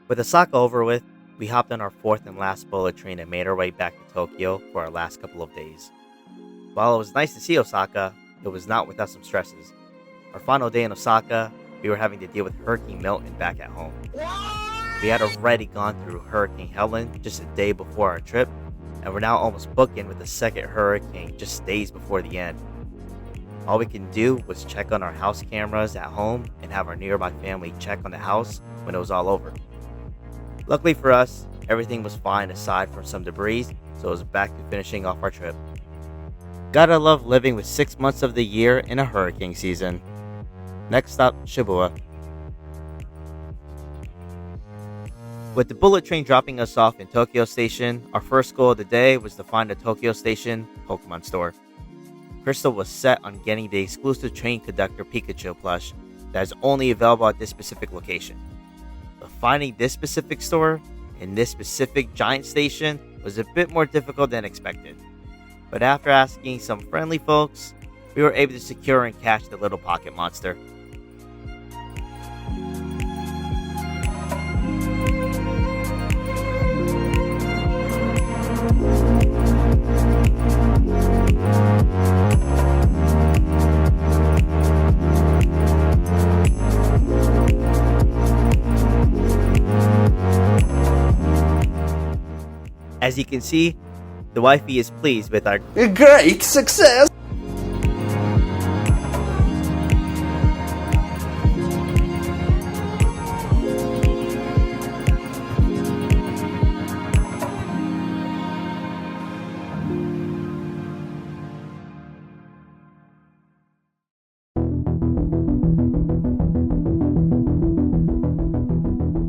With Osaka over with, we hopped on our fourth and last bullet train and made our way back to Tokyo for our last couple of days. While it was nice to see Osaka, it was not without some stresses. Our final day in Osaka, we were having to deal with Hurricane Milton back at home. We had already gone through Hurricane Helen just a day before our trip, and we're now almost bookend with the second hurricane just days before the end. All we can do was check on our house cameras at home and have our nearby family check on the house when it was all over. Luckily for us, everything was fine aside from some debris, so it was back to finishing off our trip. Gotta love living with 6 months of the year in a hurricane season. Next stop, Shibuya. With the bullet train dropping us off in Tokyo Station, our first goal of the day was to find a Tokyo Station Pokemon store. Crystal was set on getting the exclusive train conductor Pikachu plush that is only available at this specific location. But finding this specific store in this specific giant station was a bit more difficult than expected. But after asking some friendly folks, we were able to secure and catch the little pocket monster. As you can see, the wifey is pleased with our great success.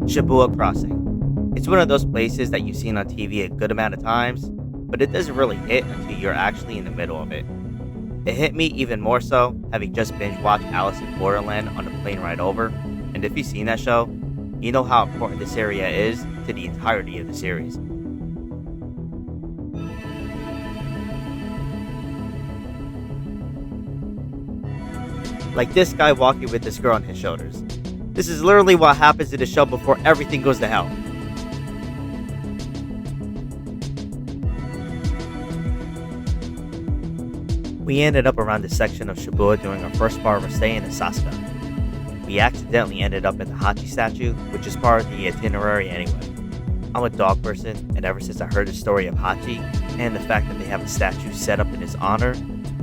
Shibuya Crossing. It's one of those places that you've seen on TV a good amount of times, but it doesn't really hit until you're actually in the middle of it. It hit me even more so having just binge watched Alice in Borderland on the plane ride over, and if you've seen that show, you know how important this area is to the entirety of the series. Like this guy walking with this girl on his shoulders. This is literally what happens in the show before everything goes to hell. We ended up around this section of Shibuya during our first part of our stay in Osaka. We accidentally ended up at the Hachiko Statue, which is part of the itinerary anyway. I'm a dog person, and ever since I heard the story of Hachi, and the fact that they have a statue set up in his honor,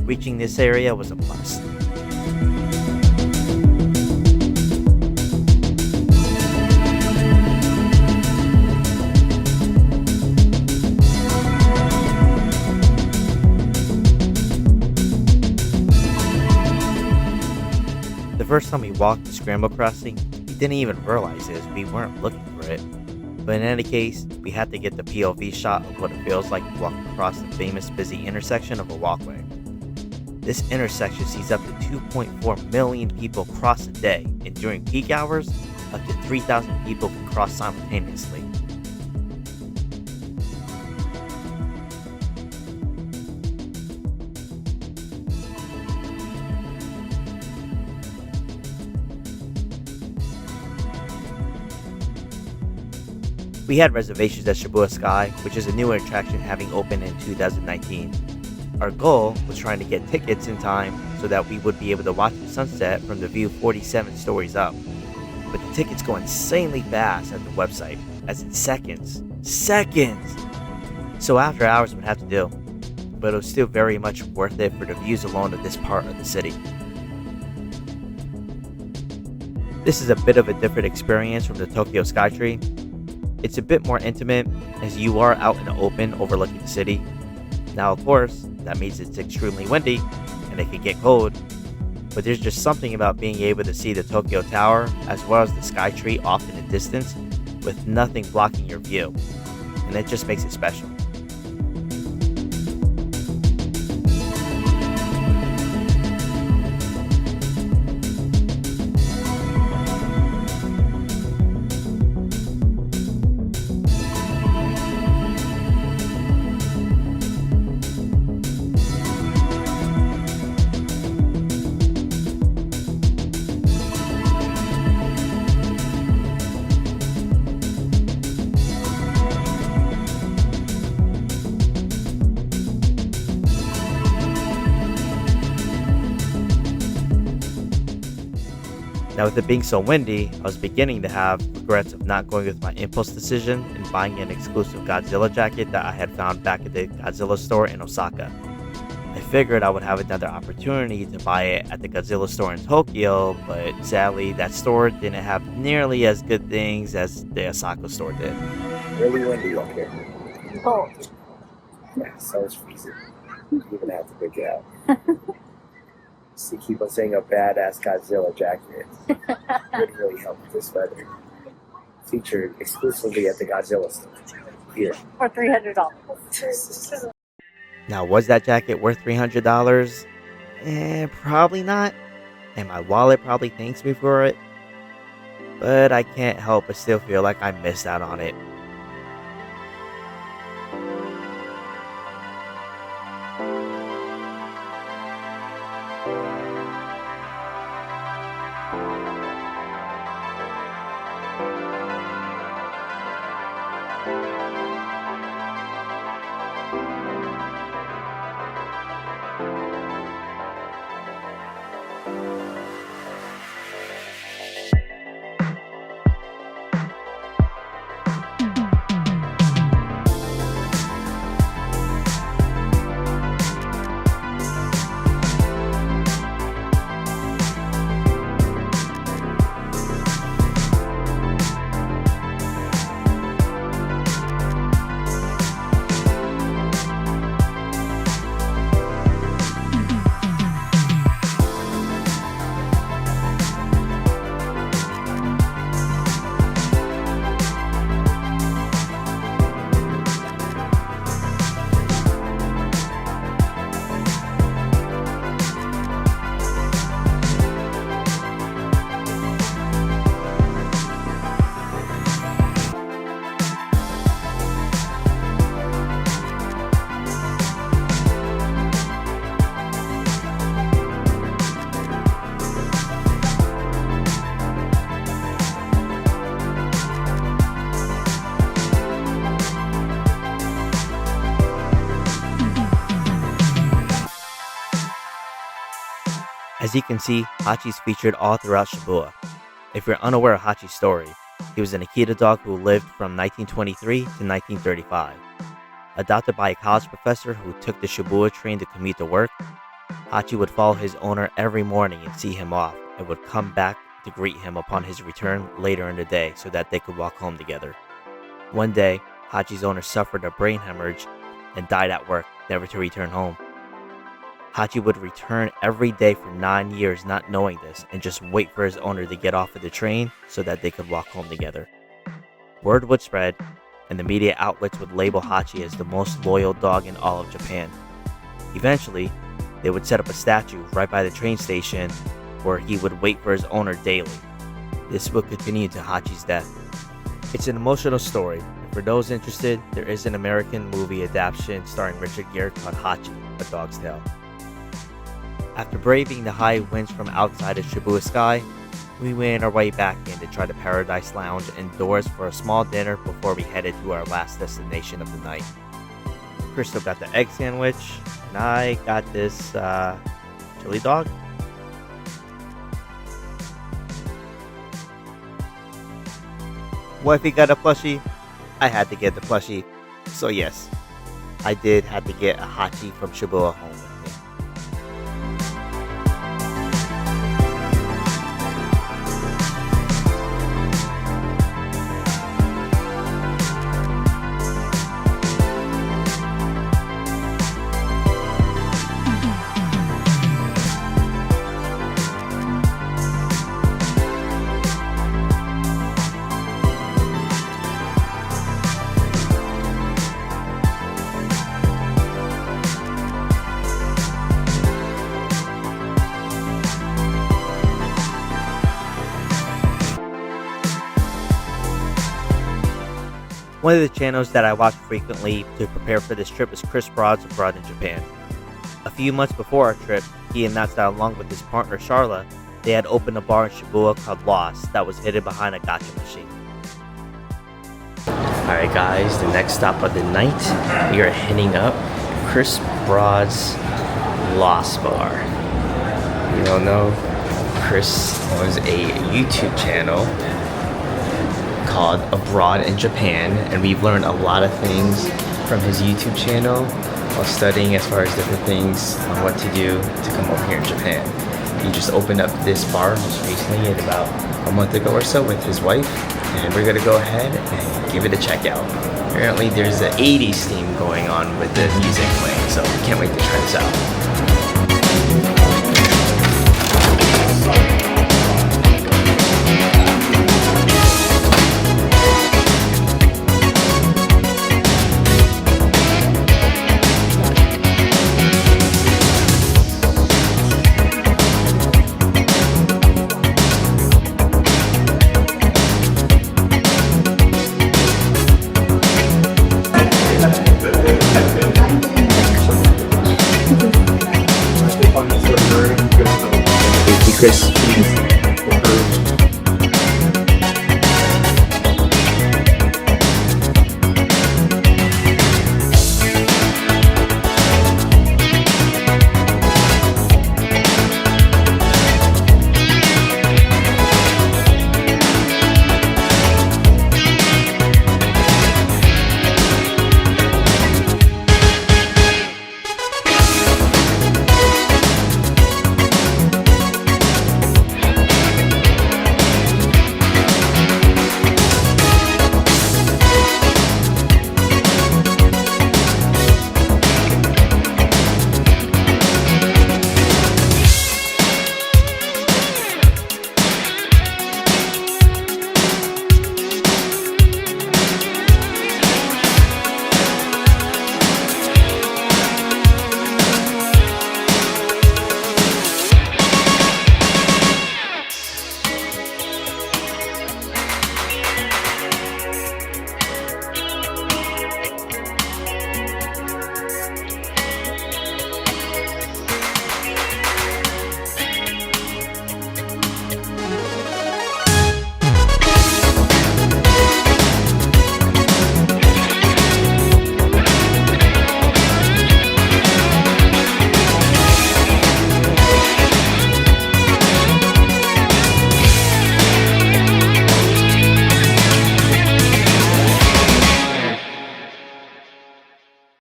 reaching this area was a plus. The first time we walked the Scramble Crossing, we didn't even realize it as we weren't looking for it. But in any case, we had to get the POV shot of what it feels like to walk across the famous busy intersection of a walkway. This intersection sees up to 2.4 million people cross a day, and during peak hours, up to 3,000 people can cross simultaneously. We had reservations at Shibuya Sky, which is a newer attraction having opened in 2019. Our goal was trying to get tickets in time so that we would be able to watch the sunset from the view 47 stories up. But the tickets go insanely fast at the website, as in seconds. Seconds! So after hours would have to do, but it was still very much worth it for the views alone of this part of the city. This is a bit of a different experience from the Tokyo Skytree. It's a bit more intimate as you are out in the open overlooking the city. Now of course, that means it's extremely windy and it can get cold, but there's just something about being able to see the Tokyo Tower as well as the Skytree off in the distance with nothing blocking your view, and it just makes it special. Now, with it being so windy, I was beginning to have regrets of not going with my impulse decision and buying an exclusive Godzilla jacket that I had found back at the Godzilla store in Osaka. I figured I would have another opportunity to buy it at the Godzilla store in Tokyo, but sadly that store didn't have nearly as good things as the Osaka store did. Really windy up here. Cold. Yeah, so it's freezing. You're gonna have to pick it out. So keep on saying a badass Godzilla jacket. Would really help with this weather. Featured exclusively at the Godzilla store. Here. For $300. Now, was that jacket worth $300? Probably not. And my wallet probably thanks me for it. But I can't help but still feel like I missed out on it. As you can see, Hachi's featured all throughout Shibuya. If you're unaware of Hachi's story, he was an Akita dog who lived from 1923 to 1935. Adopted by a college professor who took the Shibuya train to commute to work, Hachi would follow his owner every morning and see him off, and would come back to greet him upon his return later in the day so that they could walk home together. One day, Hachi's owner suffered a brain hemorrhage and died at work, never to return home. Hachi would return every day for 9 years not knowing this and just wait for his owner to get off of the train so that they could walk home together. Word would spread, and the media outlets would label Hachi as the most loyal dog in all of Japan. Eventually, they would set up a statue right by the train station where he would wait for his owner daily. This would continue to Hachi's death. It's an emotional story, and for those interested, there is an American movie adaptation starring Richard Gere called Hachi, A Dog's Tale. After braving the high winds from outside of Shibuya Sky, we made our way back in to try the Paradise Lounge indoors for a small dinner before we headed to our last destination of the night. Crystal got the egg sandwich, and I got this chili dog. Wifey got a plushie, I had to get the plushie, so yes, I did have to get a Hachi from Shibuya home with me. One of the channels that I watch frequently to prepare for this trip is Chris Broad's Abroad in Japan. A few months before our trip, he announced that along with his partner Sharla, they had opened a bar in Shibuya called Lost that was hidden behind a gacha machine. Alright guys, the next stop of the night, we are hitting up Chris Broad's Lost Bar. You don't know, Chris owns a YouTube channel called Abroad in Japan, and we've learned a lot of things from his YouTube channel while studying as far as different things on what to do to come over here in Japan. He just opened up this bar just recently, about a month ago or so, with his wife, and we're gonna go ahead and give it a check out. Apparently there's an 80s theme going on with the music playing, so we can't wait to try this out. Chris.